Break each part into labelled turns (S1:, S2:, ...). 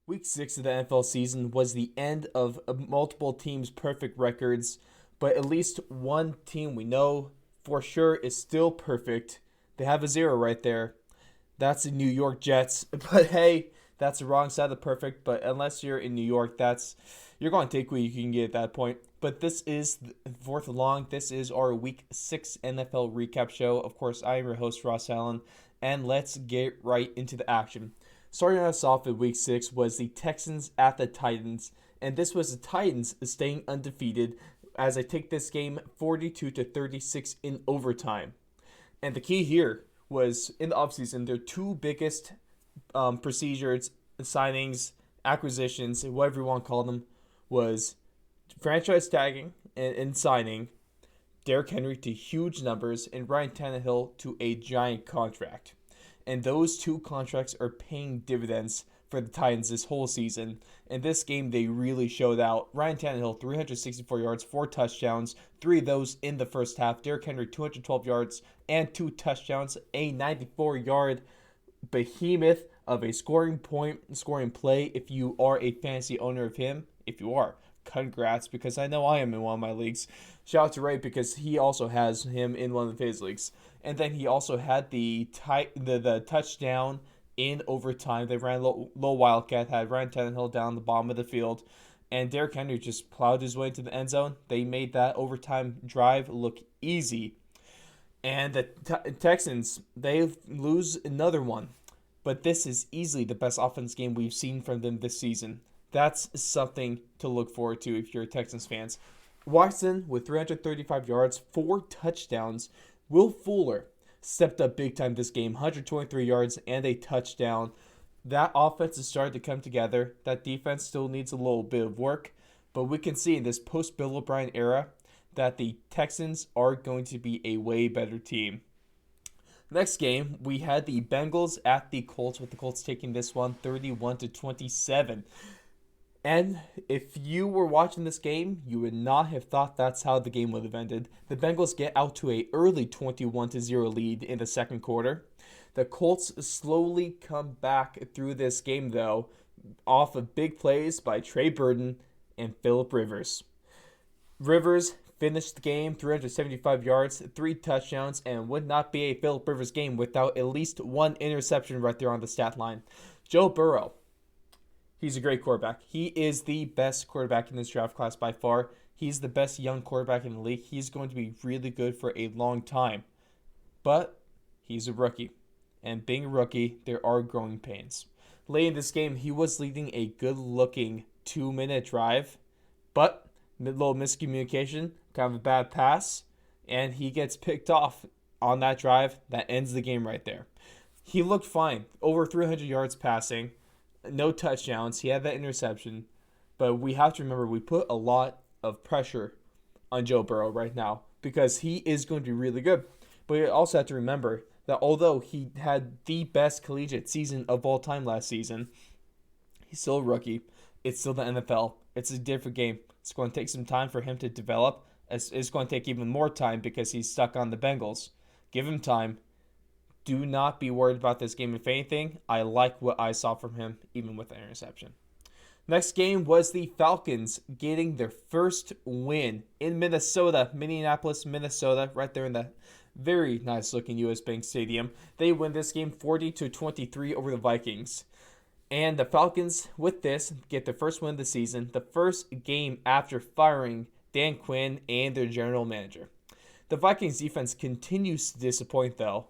S1: Week 6 of the NFL season was the end of multiple teams' perfect records, but at least one team we know for sure is still perfect. They have a zero right there. That's the New York Jets. But hey, that's the wrong side of the perfect. But unless you're in New York, you're going to take what you can get at that point. But this is fourth long. This is our Week 6 NFL recap show. Of course, I am your host, Ross Allen, and let's get right into the action. Starting us off in Week 6 was the Texans at the Titans, and this was the Titans staying undefeated as I take this game 42-36 in overtime. And the key here was in the offseason, their two biggest procedures, signings, acquisitions, whatever you want to call them, was franchise tagging and signing Derrick Henry to huge numbers and Ryan Tannehill to a giant contract. And those two contracts are paying dividends for the Titans this whole season. In this game, they really showed out. Ryan Tannehill, 364 yards, 4 touchdowns, 3 of those in the first half. Derrick Henry, 212 yards and 2 touchdowns, a 94-yard behemoth of a scoring play if you are a fantasy owner of him. If you are, congrats, because I know I am in one of my leagues. Shout out to Ray because he also has him in one of his leagues. And then he also had the touchdown in overtime. They ran low wildcat, had Ryan Tannehill down the bottom of the field, and Derrick Henry just plowed his way into the end zone. They made that overtime drive look easy. And the Texans, they lose another one. But this is easily the best offense game we've seen from them this season. That's something to look forward to if you're a Texans fans. Watson with 335 yards, 4 touchdowns. Will Fuller stepped up big time this game, 123 yards and a touchdown. That offense is starting to come together. That defense still needs a little bit of work, but we can see in this post-Bill O'Brien era that the Texans are going to be a way better team. Next game, we had the Bengals at the Colts, with the Colts taking this one 31-27. And if you were watching this game, you would not have thought that's how the game would have ended. The Bengals get out to an early 21-0 lead in the second quarter. The Colts slowly come back through this game, though, off of big plays by Trey Burton and Phillip Rivers. Rivers finished the game 375 yards, 3 touchdowns, and would not be a Phillip Rivers game without at least one interception right there on the stat line. Joe Burrow, he's a great quarterback. He is the best quarterback in this draft class by far. He's the best young quarterback in the league. He's going to be really good for a long time. But he's a rookie. And being a rookie, there are growing pains. Late in this game, he was leading a good-looking 2-minute drive. But a little miscommunication, kind of a bad pass, and he gets picked off on that drive. That ends the game right there. He looked fine. Over 300 yards passing. No touchdowns. He had that interception. But we have to remember, we put a lot of pressure on Joe Burrow right now because he is going to be really good. But you also have to remember that although he had the best collegiate season of all time last season, he's still a rookie. It's still the NFL. It's a different game. It's going to take some time for him to develop. It's going to take even more time because he's stuck on the Bengals. Give him time. Do not be worried about this game. If anything, I like what I saw from him, even with the interception. Next game was the Falcons getting their first win in Minneapolis, Minnesota, right there in the very nice-looking U.S. Bank Stadium. They win this game 40-23 over the Vikings. And the Falcons, with this, get their first win of the season, the first game after firing Dan Quinn and their general manager. The Vikings defense continues to disappoint, though.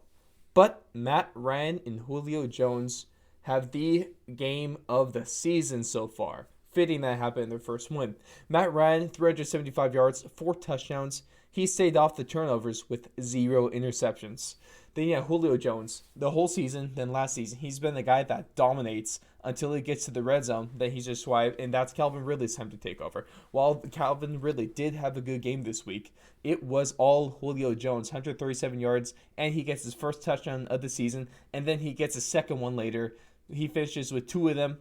S1: But Matt Ryan and Julio Jones have the game of the season so far. Fitting that happened in their first win. Matt Ryan, 375 yards, 4 touchdowns. He stayed off the turnovers with 0 interceptions. Then Julio Jones, the whole season, then last season, he's been the guy that dominates until he gets to the red zone. Then he's just swiped, and that's Calvin Ridley's time to take over. While Calvin Ridley did have a good game this week, it was all Julio Jones, 137 yards, and he gets his first touchdown of the season, and then he gets a second one later. He finishes with 2 of them.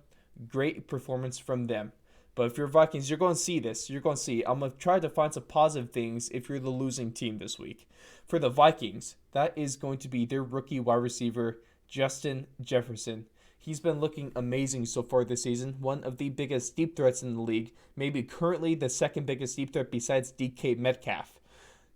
S1: Great performance from them. But if you're Vikings, you're going to see this. You're going to see. I'm going to try to find some positive things if you're the losing team this week. For the Vikings, that is going to be their rookie wide receiver, Justin Jefferson. He's been looking amazing so far this season. One of the biggest deep threats in the league. Maybe currently the second biggest deep threat besides DK Metcalf.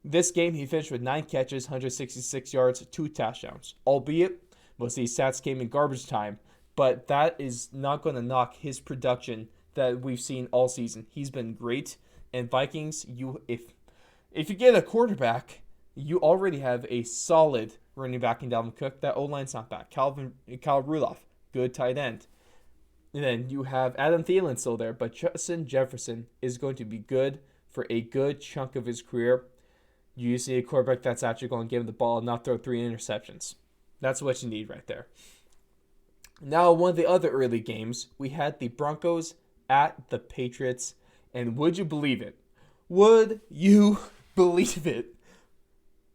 S1: This game, he finished with 9 catches, 166 yards, 2 touchdowns. Albeit, most of these stats came in garbage time. But that is not going to knock his production that we've seen all season. He's been great. And Vikings, if you get a quarterback, you already have a solid running back in Dalvin Cook. That O-line's not bad. Kyle Rudolph, good tight end. And then you have Adam Thielen still there. But Justin Jefferson is going to be good for a good chunk of his career. You see a quarterback that's actually going to give him the ball and not throw 3 interceptions. That's what you need right there. Now, one of the other early games, we had the Broncos at the Patriots. And would you believe it? Would you believe it?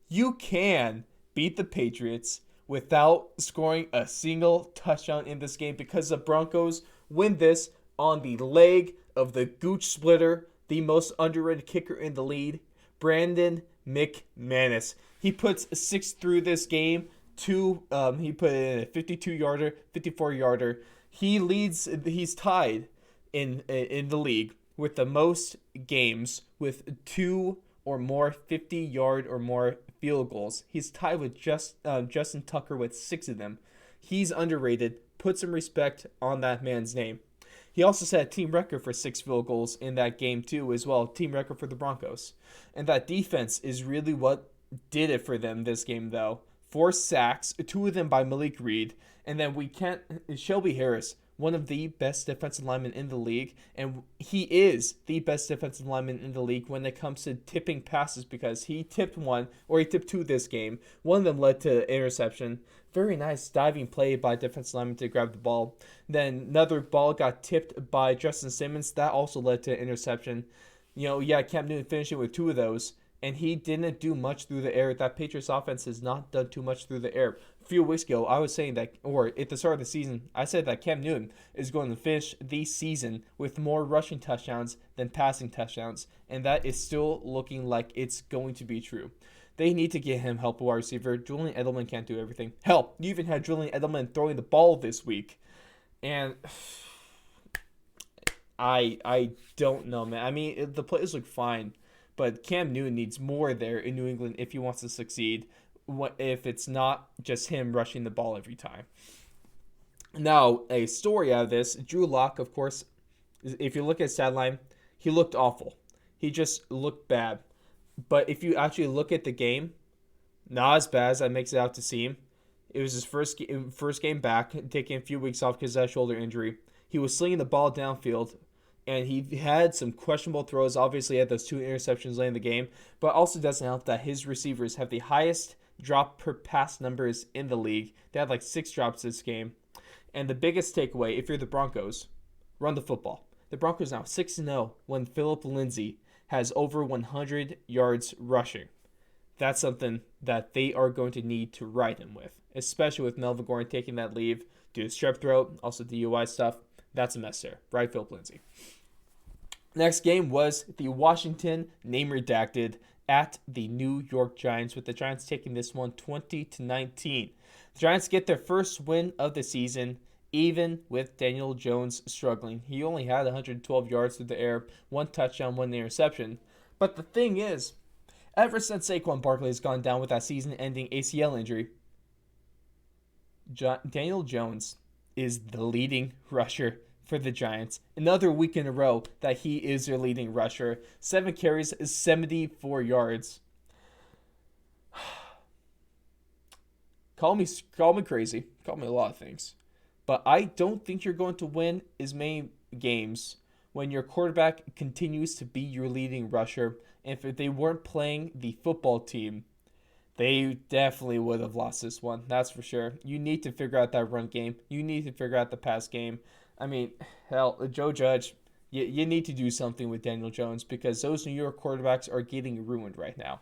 S1: You can beat the Patriots without scoring a single touchdown in this game because the Broncos win this on the leg of the Gooch Splitter, the most underrated kicker in the league, Brandon McManus. He puts 6 through this game. He put in a 52-yarder, 54-yarder. He's tied in the league with the most games with 2 or more 50-yard or more field goals. He's tied with Justin Tucker with 6 of them. He's underrated. Put some respect on that man's name. He also set a team record for 6 field goals in that game too as well. Team record for the Broncos. And that defense is really what did it for them this game though. 4 sacks, 2 of them by Malik Reed. And then Shelby Harris, one of the best defensive linemen in the league. And he is the best defensive lineman in the league when it comes to tipping passes because he tipped 2 this game. One of them led to interception. Very nice diving play by defensive lineman to grab the ball. Then another ball got tipped by Justin Simmons. That also led to interception. Cam Newton finishing with 2 of those. And he didn't do much through the air. That Patriots offense has not done too much through the air. A few weeks ago, I was saying that, or at the start of the season, I said that Cam Newton is going to finish the season with more rushing touchdowns than passing touchdowns. And that is still looking like it's going to be true. They need to get him help, wide receiver. Julian Edelman can't do everything. Hell, you even had Julian Edelman throwing the ball this week. And I don't know, man. I mean, the plays look fine. But Cam Newton needs more there in New England if he wants to succeed, if it's not just him rushing the ball every time. Now, a story out of this, Drew Lock, of course, if you look at his stat line, he looked awful. He just looked bad. But if you actually look at the game, not as bad as that makes it out to seem. It was his first game back, taking a few weeks off because of that shoulder injury. He was slinging the ball downfield. And he had some questionable throws. Obviously, he had those 2 interceptions late in the game. But also doesn't help that his receivers have the highest drop per pass numbers in the league. They had like 6 drops this game. And the biggest takeaway, if you're the Broncos, run the football. The Broncos now 6-0 when Phillip Lindsay has over 100 yards rushing. That's something that they are going to need to ride him with. Especially with Melvin Gordon taking that leave due to strep throat, also DUI stuff. That's a mess there. Right, Phillip Lindsay. Next game was the Washington, name redacted, at the New York Giants, with the Giants taking this one 20-19. The Giants get their first win of the season, even with Daniel Jones struggling. He only had 112 yards through the air, 1 touchdown, 1 interception. But the thing is, ever since Saquon Barkley has gone down with that season-ending ACL injury, Daniel Jones is the leading rusher for the Giants. Another week in a row that he is their leading rusher. 7 carries, 74 yards. Call me crazy. Call me a lot of things. But I don't think you're going to win as many games when your quarterback continues to be your leading rusher. And if they weren't playing the football team, they definitely would have lost this one. That's for sure. You need to figure out that run game. You need to figure out the pass game. I mean, hell, Joe Judge, you need to do something with Daniel Jones because those New York quarterbacks are getting ruined right now.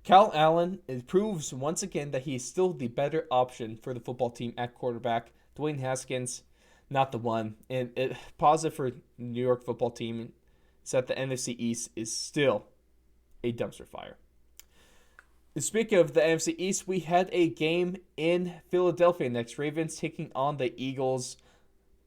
S1: Cal Allen proves once again that he's still the better option for the football team at quarterback. Dwayne Haskins, not the one. And positive for New York football team is that the NFC East is still a dumpster fire. Speaking of the NFC East, we had a game in Philadelphia next. Ravens taking on the Eagles,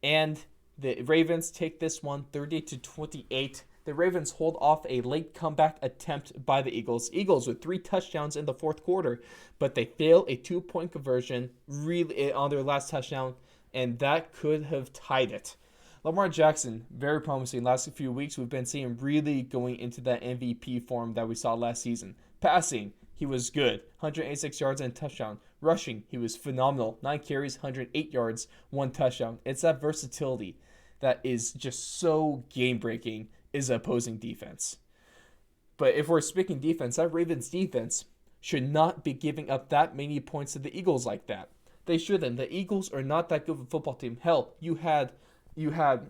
S1: and the Ravens take this one 30-28. The Ravens hold off a late comeback attempt by the Eagles. Eagles with 3 touchdowns in the fourth quarter, but they fail a 2-point conversion really on their last touchdown, and that could have tied it. Lamar Jackson, very promising. Last few weeks, we've been seeing really going into that MVP form that we saw last season. Passing, he was good. 186 yards and a touchdown. Rushing, he was phenomenal. 9 carries, 108 yards, 1 touchdown. It's that versatility that is just so game-breaking is opposing defense. But if we're speaking defense, that Ravens defense should not be giving up that many points to the Eagles like that. They shouldn't. The Eagles are not that good of a football team. Hell, you had the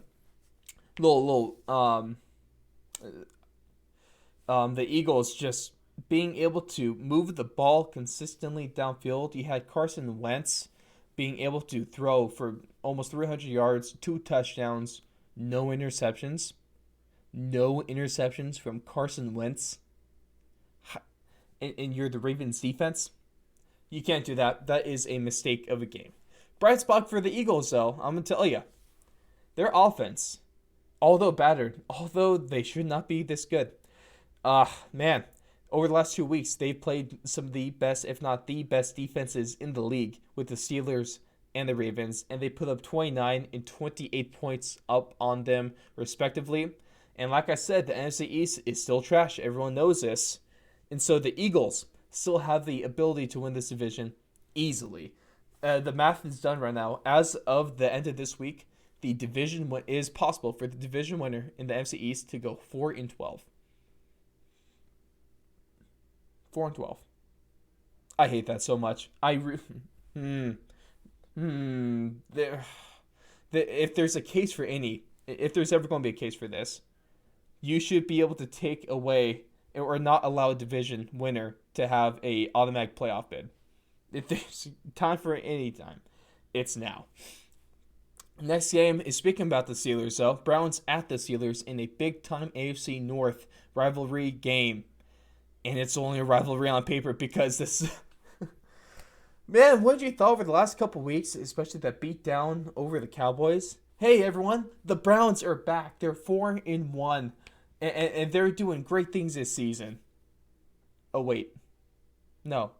S1: Eagles just being able to move the ball consistently downfield. You had Carson Wentz being able to throw for almost 300 yards, 2 touchdowns, no interceptions. No interceptions from Carson Wentz. And you're the Ravens defense? You can't do that. That is a mistake of a game. Bright spot for the Eagles, though, I'm going to tell you. Their offense, although battered, although they should not be this good, man, over the last 2 weeks, they've played some of the best, if not the best defenses in the league with the Steelers and the Ravens, and they put up 29 and 28 points up on them, respectively. And like I said, the NFC East is still trash. Everyone knows this. And so the Eagles still have the ability to win this division easily. The math is done right now. As of the end of this week, the division is possible for the division winner in the NFC East to go 4-12. 4-12. I hate that so much. If there's a case for if there's ever going to be a case for this, you should be able to take away or not allow a division winner to have a automatic playoff bid. If there's time for any time, it's now. Next game is speaking about the Steelers, though. Browns at the Steelers in a big-time AFC North rivalry game. And it's only a rivalry on paper because this... Man, what did you thought over the last couple weeks, especially that beat down over the Cowboys? Hey, everyone, the Browns are back. They're 4-1. And they're doing great things this season. Oh, wait. No.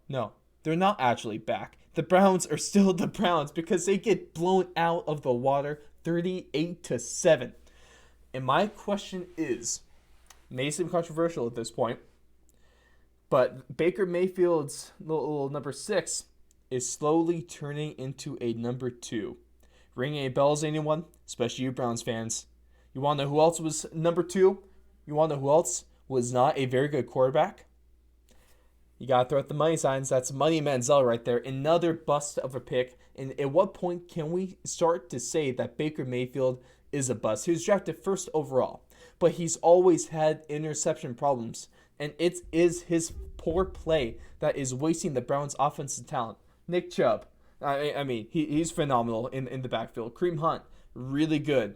S1: They're not actually back. The Browns are still the Browns because they get blown out of the water 38-7. And my question is, may seem controversial at this point, but Baker Mayfield's little number 6 is slowly turning into a number 2. Ring any bells, anyone? Especially you Browns fans. You want to know who else was number 2? You want to know who else was not a very good quarterback? You got to throw out the money signs. That's Money Manziel right there. Another bust of a pick. And at what point can we start to say that Baker Mayfield is a bust? He was drafted first overall, but he's always had interception problems. And it is his poor play that is wasting the Browns' offensive talent. Nick Chubb, I mean, he's phenomenal in the backfield. Kareem Hunt, really good.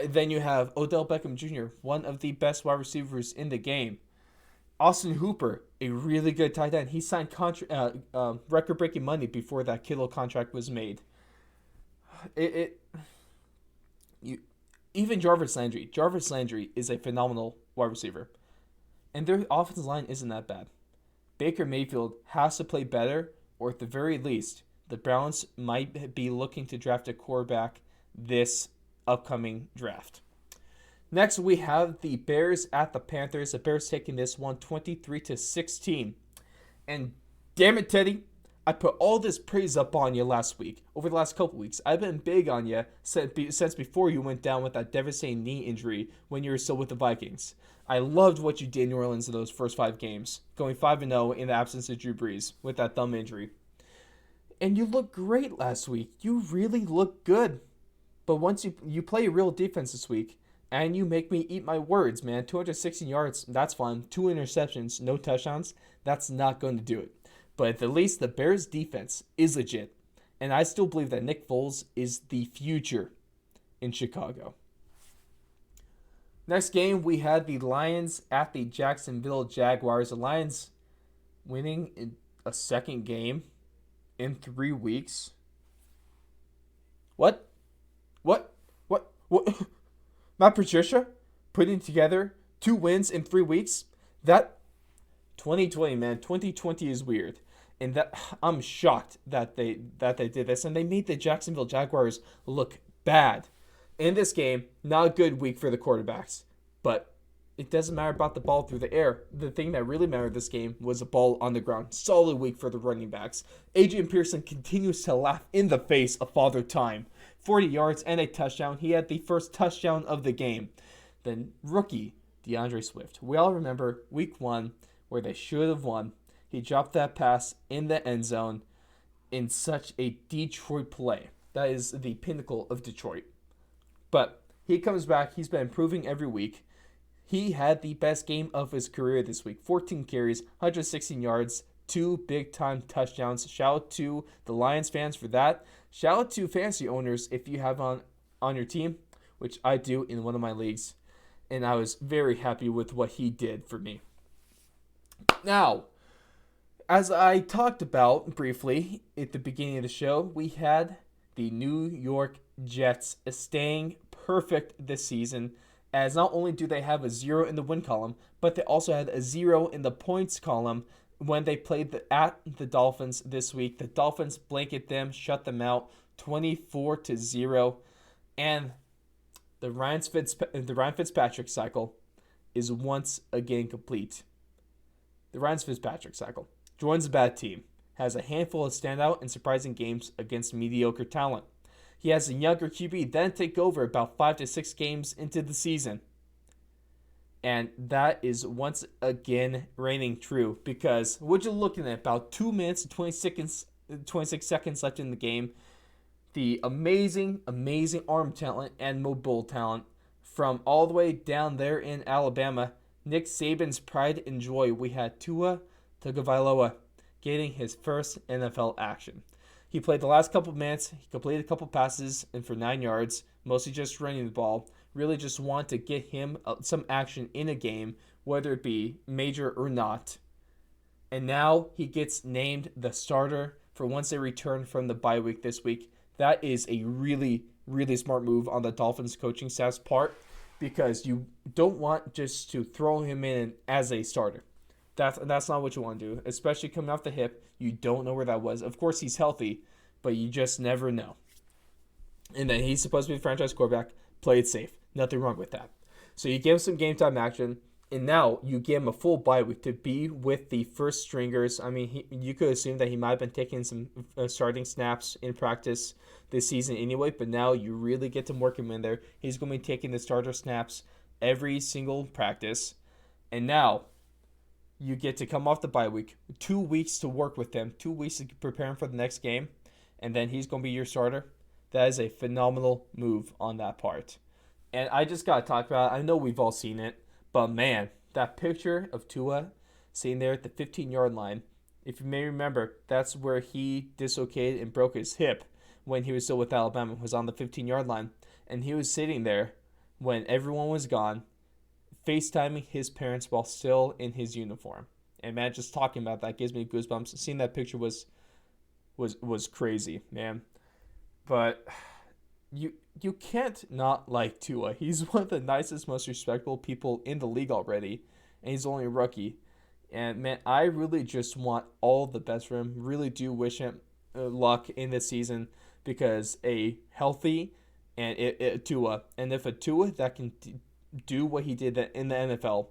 S1: Then you have Odell Beckham Jr., one of the best wide receivers in the game. Austin Hooper, a really good tight end. He signed record-breaking money before that Kittle contract was made. Even Jarvis Landry. Jarvis Landry is a phenomenal wide receiver. And their offensive line isn't that bad. Baker Mayfield has to play better, or at the very least, the Browns might be looking to draft a quarterback this upcoming draft. Next, we have the Bears at the Panthers. The Bears taking this one 23-16. And damn it, Teddy, I put all this praise up on you last week. Over the last couple weeks, I've been big on you since before you went down with that devastating knee injury when you were still with the Vikings. I loved what you did in New Orleans in those first 5 games, going 5-0 in the absence of Drew Brees with that thumb injury. And you looked great last week. You really looked good. But once you play a real defense this week, and you make me eat my words, man. 216 yards, that's fine. 2 interceptions, no touchdowns, that's not going to do it. But at least the Bears' defense is legit. And I still believe that Nick Foles is the future in Chicago. Next game, we had the Lions at the Jacksonville Jaguars. The Lions winning a second game in 3 weeks. What? What? What? Matt Patricia putting together 2 wins in 3 weeks? That 2020, man, 2020 is weird. And that I'm shocked that they did this, and they made the Jacksonville Jaguars look bad. In this game, not a good week for the quarterbacks, but it doesn't matter about the ball through the air. The thing that really mattered this game was the ball on the ground. Solid week for the running backs. Adrian Pearson continues to laugh in the face of Father Time. 40 yards and a touchdown. He had the first touchdown of the game. Then rookie DeAndre Swift. We all remember week 1 where they should have won. He dropped that pass in the end zone in such a Detroit play. That is the pinnacle of Detroit. But he comes back. He's been improving every week. He had the best game of his career this week. 14 carries, 116 yards, 2 big-time touchdowns. Shout out to the Lions fans for that. Shout out to fantasy owners if you have on your team, which I do in one of my leagues. And I was very happy with what he did for me. Now, as I talked about briefly at the beginning of the show, we had the New York Jets staying perfect this season, as not only do they have a 0 in the win column, but they also had a 0 in the points column when they played at the Dolphins this week. The Dolphins blanket them, shut them out 24-0, and the Ryan Fitzpatrick cycle is once again complete. The Ryan Fitzpatrick cycle joins a bad team, has a handful of standout and surprising games against mediocre talent. He has a younger QB then take over about 5 to 6 games into the season. And that is once again reigning true, because what you're looking at, about 2 minutes and 26 seconds left in the game, the amazing arm talent and mobile talent from all the way down there in Alabama, Nick Saban's pride and joy. We had Tua Tagovailoa getting his first NFL action. He played the last couple of minutes. He completed a couple passes and for 9 yards, mostly just running the ball. Really just want to get him some action in a game, whether it be major or not. And now he gets named the starter for once they return from the bye week this week. That is a really, really smart move on the Dolphins coaching staff's part, because you don't want just to throw him in as a starter. That's not what you want to do, especially coming off the hip. You don't know where that was. Of course, he's healthy, but you just never know. And then he's supposed to be the franchise quarterback. Play it safe. Nothing wrong with that. So you give him some game time action, and now you give him a full bye week to be with the first stringers. I mean, you could assume that he might have been taking some starting snaps in practice this season anyway, but now you really get to work him in there. He's going to be taking the starter snaps every single practice. And now you get to come off the bye week, 2 weeks to work with him, 2 weeks to prepare him for the next game, and then he's going to be your starter. That is a phenomenal move on that part. And I just got to talk about it. I know we've all seen it, but man, that picture of Tua sitting there at the 15-yard line, if you may remember, that's where he dislocated and broke his hip when he was still with Alabama, was on the 15-yard line. And he was sitting there when everyone was gone, FaceTiming his parents while still in his uniform. And man, just talking about that gives me goosebumps. Seeing that picture was crazy, man. But you can't not like Tua. He's one of the nicest, most respectable people in the league already, and he's only a rookie. And man, I really just want all the best for him. Really do wish him luck in this season, because a healthy and Tua, and if a Tua that can do what he did in the NFL,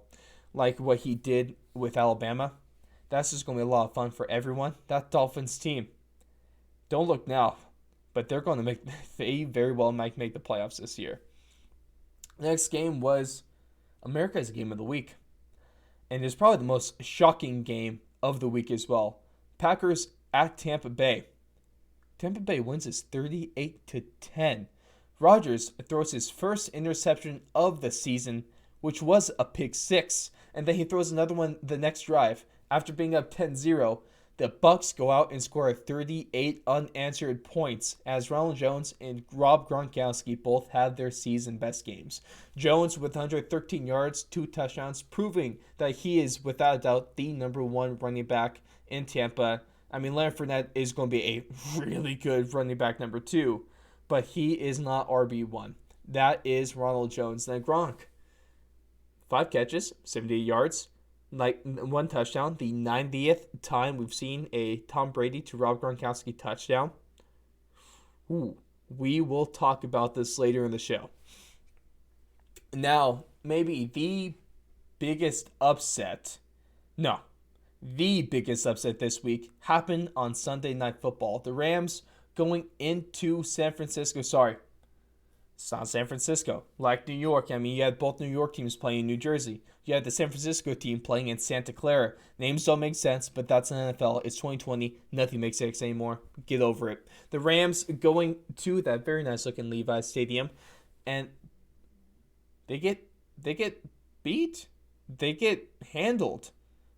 S1: like what he did with Alabama, that's just going to be a lot of fun for everyone. That Dolphins team, don't look now, but they're going to they very well might make the playoffs this year. Next game was America's Game of the Week. And it's probably the most shocking game of the week as well. Packers at Tampa Bay. Tampa Bay wins this 38-10. Rodgers throws his first interception of the season, which was a pick six. And then he throws another one the next drive after being up 10-0. The Bucks go out and score 38 unanswered points as Ronald Jones and Rob Gronkowski both had their season best games. Jones with 113 yards, 2 touchdowns, proving that he is without a doubt the number one running back in Tampa. I mean, Leonard Fournette is going to be a really good running back number 2, but he is not RB1. That is Ronald Jones. Then Gronk, 5 catches, 78 yards, like 1 touchdown. The 90th time we've seen a Tom Brady to Rob Gronkowski touchdown. Ooh, we will talk about this later in the show. Now, maybe the biggest upset this week happened on Sunday Night Football. The Rams going into San Francisco. Sorry, it's not San Francisco. Like New York. I mean, you had both New York teams playing in New Jersey. You had the San Francisco team playing in Santa Clara. Names don't make sense, but that's an NFL. It's 2020. Nothing makes sense anymore. Get over it. The Rams going to that very nice looking Levi's Stadium, and they get beat. They get handled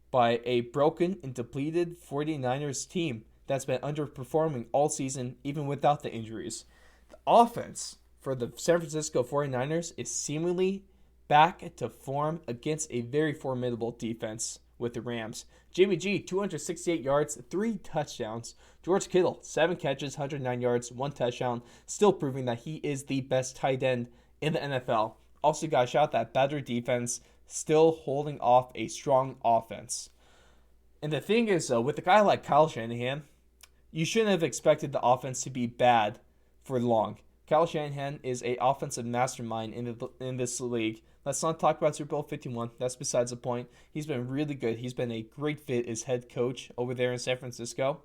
S1: by a broken and depleted 49ers team that's been underperforming all season, even without the injuries. The offense for the San Francisco 49ers is seemingly back to form against a very formidable defense with the Rams. Jimmy G, 268 yards, 3 touchdowns. George Kittle, 7 catches, 109 yards, 1 touchdown, still proving that he is the best tight end in the NFL. Also got shout out that better defense, still holding off a strong offense. And the thing is, with a guy like Kyle Shanahan, you shouldn't have expected the offense to be bad for long. Kyle Shanahan is an offensive mastermind in this league. Let's not talk about Super Bowl 51. That's besides the point. He's been really good. He's been a great fit as head coach over there in San Francisco.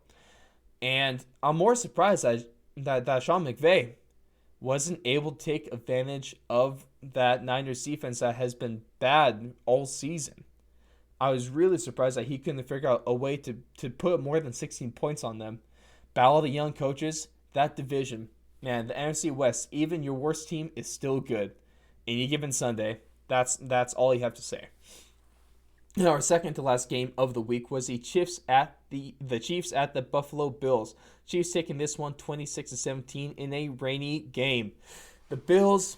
S1: And I'm more surprised that Sean McVay wasn't able to take advantage of that Niners defense that has been bad all season. I was really surprised that he couldn't figure out a way to put more than 16 points on them. Battle of the young coaches, that division. Man, the NFC West, even your worst team is still good. Any given Sunday, that's all you have to say. Now, our second to last game of the week was the Chiefs at the Buffalo Bills. Chiefs taking this one 26-17 in a rainy game. The Bills,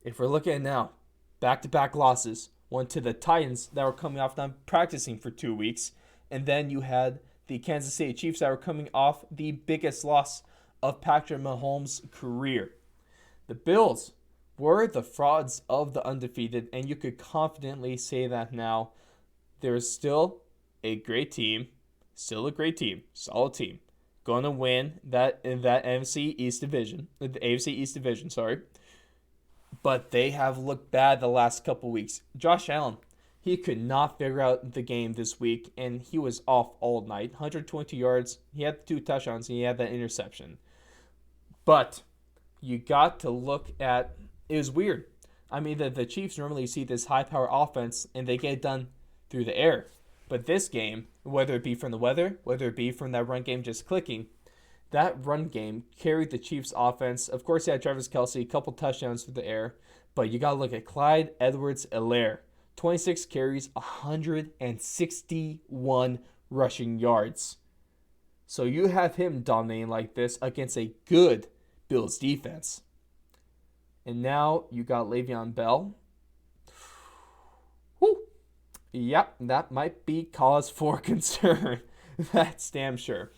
S1: if we're looking at now, back-to-back losses. One to the Titans that were coming off them practicing for 2 weeks. And then you had the Kansas City Chiefs that were coming off the biggest loss of Patrick Mahomes' career. The Bills were the frauds of the undefeated, and you could confidently say that now. There's still a great team, solid team, going to win that AFC East division, sorry. But they have looked bad the last couple weeks. Josh Allen, he could not figure out the game this week, and he was off all night. 120 yards, he had 2 touchdowns, and he had that interception. But you got to look at, it was weird. I mean, the Chiefs normally see this high-power offense, and they get it done through the air. But this game, whether it be from the weather, whether it be from that run game just clicking, that run game carried the Chiefs' offense. Of course, you had Travis Kelce, a couple touchdowns through the air. But you got to look at Clyde Edwards-Helaire. 26 carries, 161 rushing yards. So you have him dominating like this against a good Bills defense. And now you got Le'Veon Bell. Whew. Yep, that might be cause for concern. That's damn sure.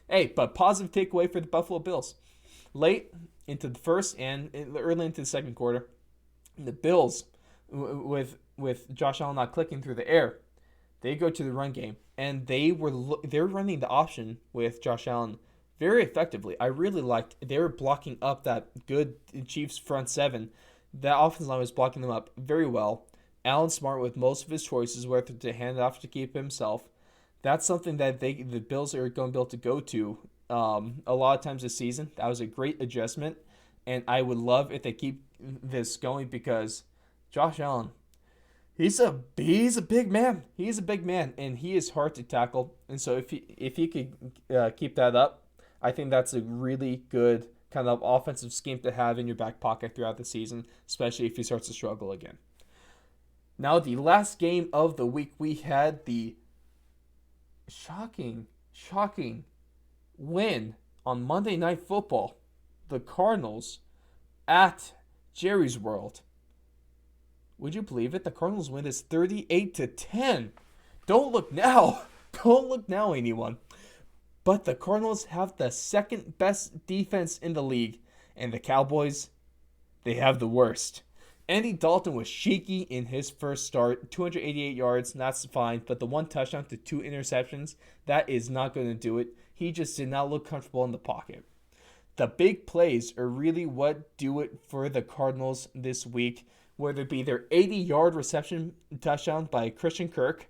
S1: Hey, but positive takeaway for the Buffalo Bills. Late into the first and early into the second quarter, the Bills, with Josh Allen not clicking through the air, they go to the run game, and they're running the option with Josh Allen very effectively. I really liked they were blocking up that good Chiefs front seven. That offensive line was blocking them up very well. Allen smart with most of his choices, whether to hand it off to keep himself. That's something that the Bills are going to be able to go to a lot of times this season. That was a great adjustment, and I would love if they keep this going because Josh Allen, he's a big man. He's a big man, and he is hard to tackle. And so if he could keep that up, I think that's a really good kind of offensive scheme to have in your back pocket throughout the season, especially if he starts to struggle again. Now, the last game of the week, we had the shocking win on Monday Night Football. The Cardinals at Jerry's World. Would you believe it? The Cardinals win this 38-10. Don't look now. Don't look now, anyone. But the Cardinals have the second best defense in the league, and the Cowboys, they have the worst. Andy Dalton was shaky in his first start, 288 yards, that's fine, but the one touchdown to 2 interceptions, that is not going to do it. He just did not look comfortable in the pocket. The big plays are really what do it for the Cardinals this week, whether it be their 80-yard reception touchdown by Christian Kirk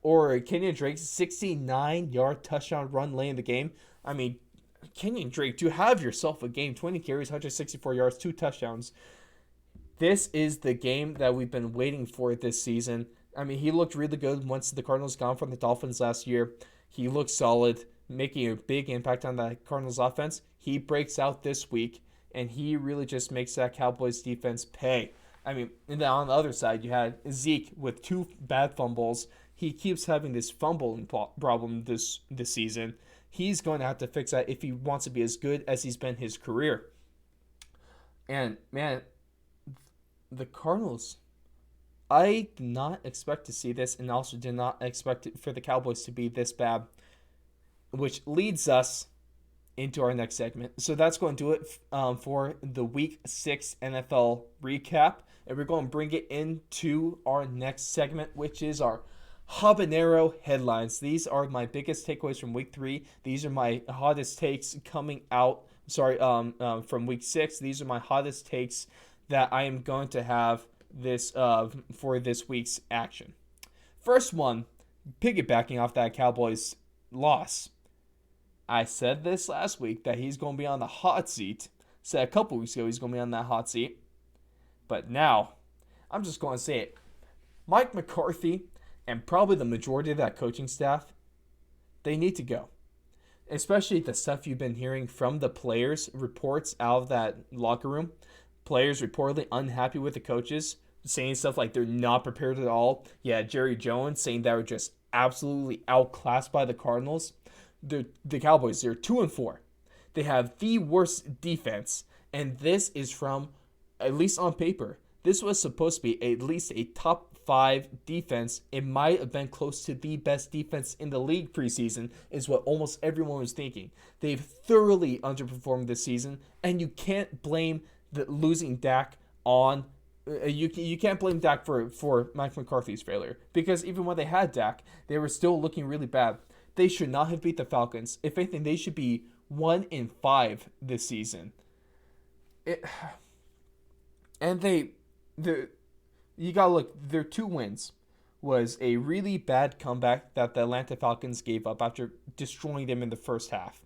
S1: or Kenyon Drake's 69-yard touchdown run late in the game. I mean, Kenyon Drake, to have yourself a game, 20 carries, 164 yards, 2 touchdowns. This is the game that we've been waiting for this season. I mean, he looked really good once the Cardinals gone from the Dolphins last year. He looked solid, making a big impact on the Cardinals offense. He breaks out this week, and he really just makes that Cowboys defense pay. I mean, and then on the other side, you had Zeke with 2 bad fumbles. He keeps having this fumbling problem this season. He's going to have to fix that if he wants to be as good as he's been his career. And, man, the Cardinals, I did not expect to see this, and also did not expect it for the Cowboys to be this bad, which leads us into our next segment. So that's going to do it for the Week 6 NFL recap, and we're going to bring it into our next segment, which is our Habanero headlines. These are my biggest takeaways from Week 3. These are my hottest takes coming out. From Week 6. These are my hottest takes that I am going to have this for this week's action. First one, piggybacking off that Cowboys loss. I said this last week that he's going to be on the hot seat. Said a couple weeks ago he's going to be on that hot seat. But now, I'm just going to say it. Mike McCarthy and probably the majority of that coaching staff, they need to go. Especially the stuff you've been hearing from the players, reports out of that locker room. Players reportedly unhappy with the coaches, saying stuff like they're not prepared at all. Yeah, Jerry Jones saying they were just absolutely outclassed by the Cardinals. The Cowboys, they're 2-4. They have the worst defense, and this is from, at least on paper, this was supposed to be at least a top 5 defense. It might have been close to the best defense in the league preseason, is what almost everyone was thinking. They've thoroughly underperformed this season, and you can't blame the losing Dak on you can't blame Dak for Mike McCarthy's failure, because even when they had Dak, they were still looking really bad. They should not have beat the Falcons. If anything, they should be 1-5 this season. You gotta look. Their 2 wins was a really bad comeback that the Atlanta Falcons gave up after destroying them in the first half,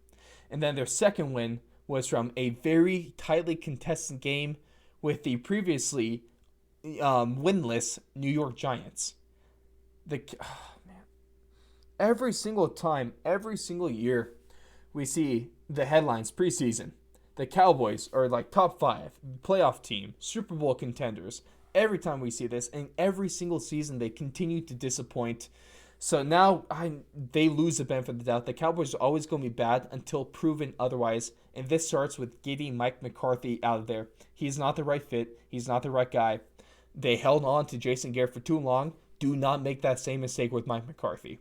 S1: and then their second win was from a very tightly contested game with the previously winless New York Giants. Every single time, every single year, we see the headlines preseason. The Cowboys are like top 5, playoff team, Super Bowl contenders. Every time we see this, and every single season they continue to disappoint. So now they lose the benefit of the doubt. The Cowboys are always going to be bad until proven otherwise, and this starts with getting Mike McCarthy out of there. He's not the right fit. He's not the right guy. They held on to Jason Garrett for too long. Do not make that same mistake with Mike McCarthy.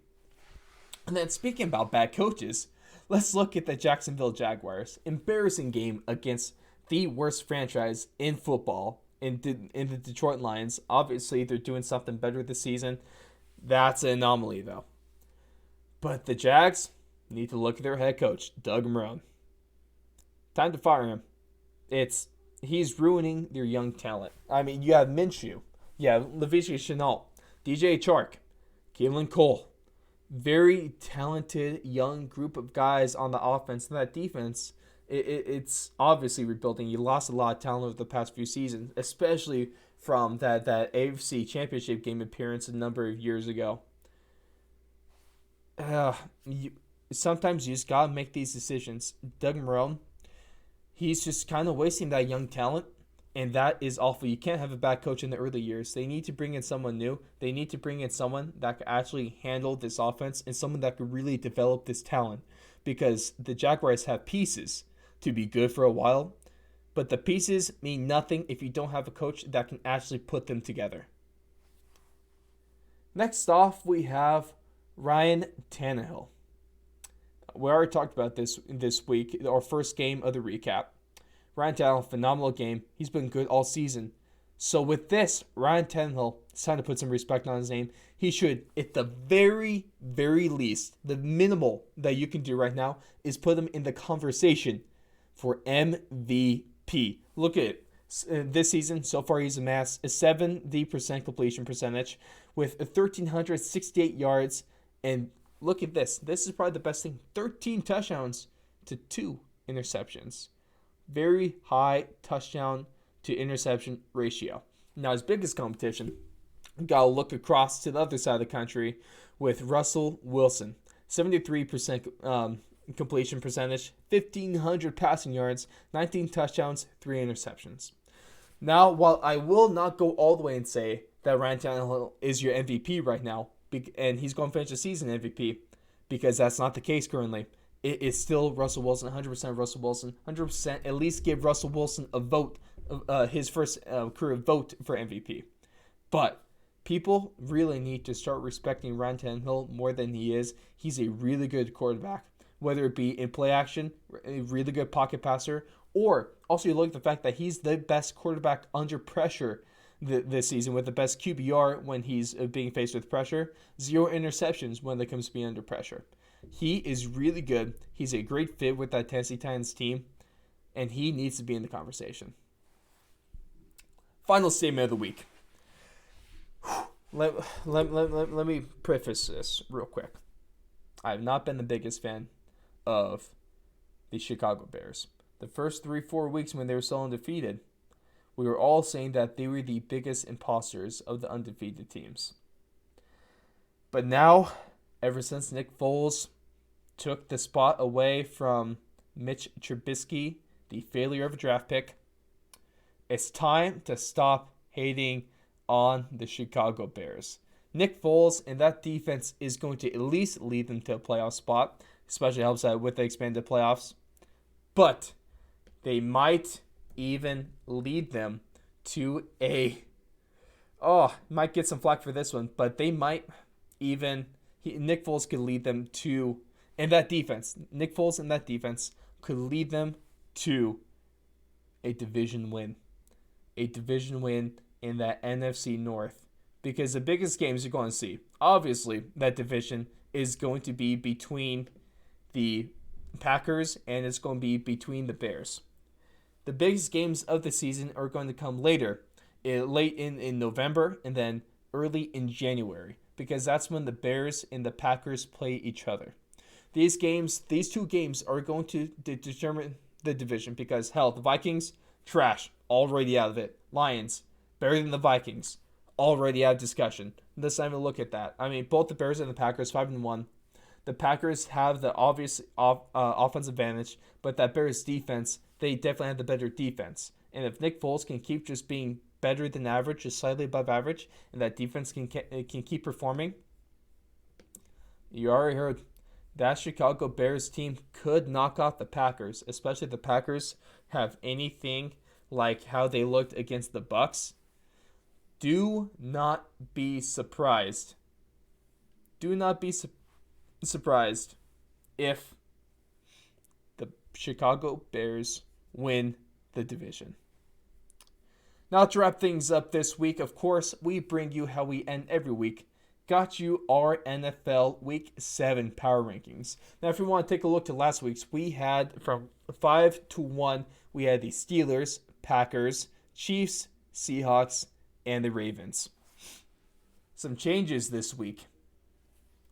S1: And then speaking about bad coaches, let's look at the Jacksonville Jaguars. Embarrassing game against the worst franchise in football, in the Detroit Lions. Obviously, they're doing something better this season. That's an anomaly, though. But the Jags need to look at their head coach, Doug Marrone. Time to fire him. He's ruining their young talent. I mean, you have Minshew, you have Laviska Shenault, DJ Chark, Keelan Cole. Very talented young group of guys on the offense, and that defense, it's obviously rebuilding. You lost a lot of talent over the past few seasons, especially from that AFC Championship game appearance a number of years ago. Sometimes you just got to make these decisions. Doug Marrone, he's just kind of wasting that young talent And that is awful. You can't have a bad coach in the early years. They need to bring in someone new. They need to bring in someone that could actually handle this offense and someone that could really develop this talent. Because the Jaguars have pieces to be good for a while, but the pieces mean nothing if you don't have a coach that can actually put them together. Next off, we have Ryan Tannehill. We already talked about this week, our first game of the recap. Ryan Tannehill, phenomenal game. He's been good all season. So with this, Ryan Tannehill, it's time to put some respect on his name. He should, at the very, very least, the minimal that you can do right now is put him in the conversation for MVP. Look at it. This season, so far he's amassed a 70% completion percentage with 1,368 yards. And look at this. This is probably the best thing. 13 touchdowns to 2 interceptions. Very high touchdown to interception ratio. Now his biggest competition, gotta look across to the other side of the country with Russell Wilson. 73% completion percentage, 1,500 passing yards, 19 touchdowns, 3 interceptions. Now, while I will not go all the way and say that Ryan Tannehill is your MVP right now, and he's going to finish the season MVP, because that's not the case currently. It is still Russell Wilson, 100% Russell Wilson, 100%. At least give Russell Wilson a vote, his first career vote for MVP. But people really need to start respecting Ryan Tannehill more than he is. He's a really good quarterback, whether it be in play action, a really good pocket passer, or also you look at the fact that he's the best quarterback under pressure this season with the best QBR when he's being faced with pressure, 0 interceptions when it comes to being under pressure. He is really good. He's a great fit with that Tennessee Titans team, and he needs to be in the conversation. Final statement of the week. Let me preface this real quick. I have not been the biggest fan of the Chicago Bears. The first 3-4 weeks when they were still undefeated, we were all saying that they were the biggest imposters of the undefeated teams. But now, ever since Nick Foles took the spot away from Mitch Trubisky, the failure of a draft pick, it's time to stop hating on the Chicago Bears. Nick Foles and that defense is going to at least lead them to a playoff spot, especially helps out with the expanded playoffs. But they might even lead them to might get some flack for this one, but they might even, Nick Foles could lead them to, and that defense, Nick Foles and that defense could lead them to a division win. A division win in that NFC North. Because the biggest games you're going to see, obviously, that division is going to be between the Packers and it's going to be between the Bears. The biggest games of the season are going to come later, late in November and then early in January, because that's when the Bears and the Packers play each other. These two games are going to determine the division because, hell, the Vikings, trash, already out of it. Lions, better than the Vikings, already out of discussion. Let's not even look at that. I mean, both the Bears and the Packers, 5-1. The Packers have the obvious offensive advantage, but that Bears defense, they definitely have the better defense. And if Nick Foles can keep just being better than average, just slightly above average, and that defense can keep performing, you already heard that Chicago Bears team could knock off the Packers, especially if the Packers have anything like how they looked against the Bucs. Do not be surprised. Do not be surprised if the Chicago Bears win the division. Now to wrap things up this week, of course, we bring you how we end every week. Got you our NFL Week 7 power rankings. Now, if you want to take a look to last week's, we had from 5-1, we had the Steelers, Packers, Chiefs, Seahawks, and the Ravens. Some changes this week.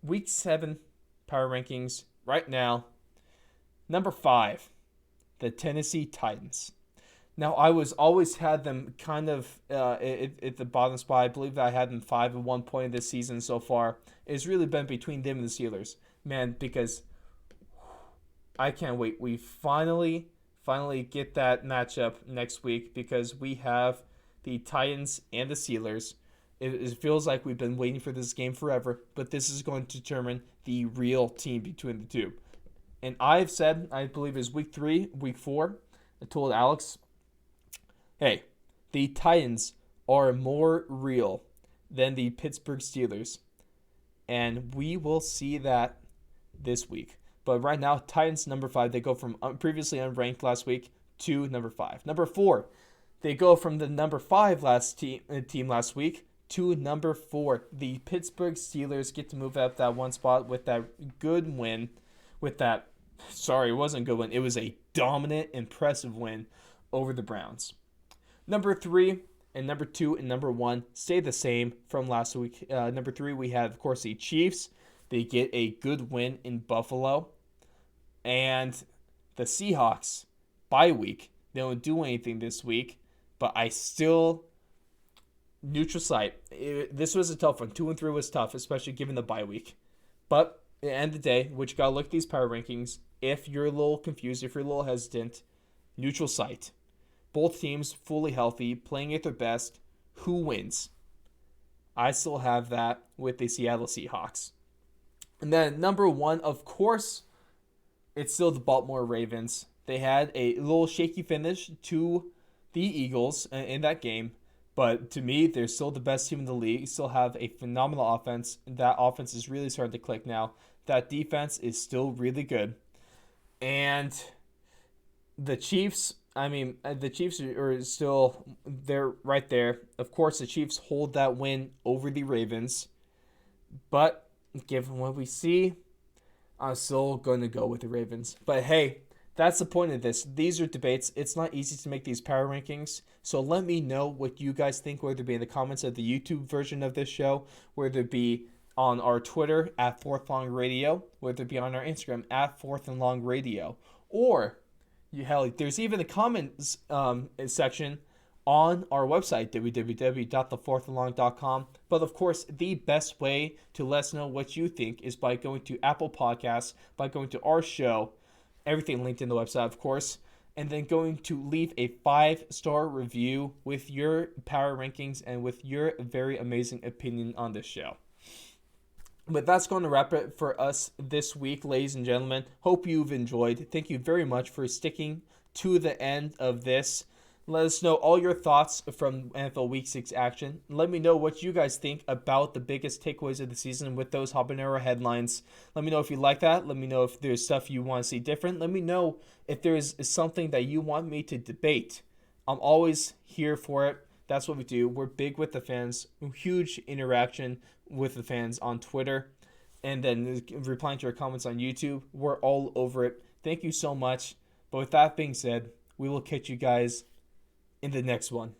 S1: Week 7 power rankings right now. Number 5, the Tennessee Titans. Now, I always had them kind of at the bottom spot. I believe that I had them 5 at one point this season so far. It's really been between them and the Steelers. Man, because I can't wait. We finally finally get that matchup next week because we have the Titans and the Steelers. It feels like we've been waiting for this game forever, but this is going to determine the real team between the two. And I've said, I believe it's week 3, week 4, I told Alex, hey, the Titans are more real than the Pittsburgh Steelers. And we will see that this week. But right now, Titans number 5, they go from previously unranked last week to number 5. Number 4, they go from the number 5 team last week to number 4. The Pittsburgh Steelers get to move up that one spot with that good win. It wasn't a good win. It was a dominant, impressive win over the Browns. Number 3 and number 2 and number 1 stay the same from last week. Number 3, we have, of course, the Chiefs. They get a good win in Buffalo. And the Seahawks, bye week. They don't do anything this week, but I still neutral site. This was a tough one. 2-3 was tough, especially given the bye week. But at the end of the day, what you gotta look at these power rankings. If you're a little confused, if you're a little hesitant, neutral site. Both teams fully healthy, playing at their best. Who wins? I still have that with the Seattle Seahawks. And then number 1, of course, it's still the Baltimore Ravens. They had a little shaky finish to the Eagles in that game. But to me, they're still the best team in the league. Still have a phenomenal offense. That offense is really starting to click now. That defense is still really good. And the Chiefs, the Chiefs are still, they're right there. Of course, the Chiefs hold that win over the Ravens. But given what we see, I'm still going to go with the Ravens. But hey, that's the point of this. These are debates. It's not easy to make these power rankings. So let me know what you guys think, whether it be in the comments of the YouTube version of this show, whether it be on our Twitter at Fourth Long Radio, whether it be on our Instagram at Fourth and Long Radio, or there's even the comments section on our website, www.thefourthandlong.com. But of course, the best way to let us know what you think is by going to Apple Podcasts, by going to our show, everything linked in the website, of course, and then going to leave a 5-star review with your power rankings and with your very amazing opinion on this show. But that's going to wrap it for us this week, ladies and gentlemen. Hope you've enjoyed. Thank you very much for sticking to the end of this. Let us know all your thoughts from NFL Week 6 action. Let me know what you guys think about the biggest takeaways of the season with those habanero headlines. Let me know if you like that. Let me know if there's stuff you want to see different. Let me know if there's something that you want me to debate. I'm always here for it. That's what we do. We're big with the fans. Huge interaction with the fans on Twitter. And then replying to your comments on YouTube. We're all over it. Thank you so much. But with that being said, we will catch you guys in the next one.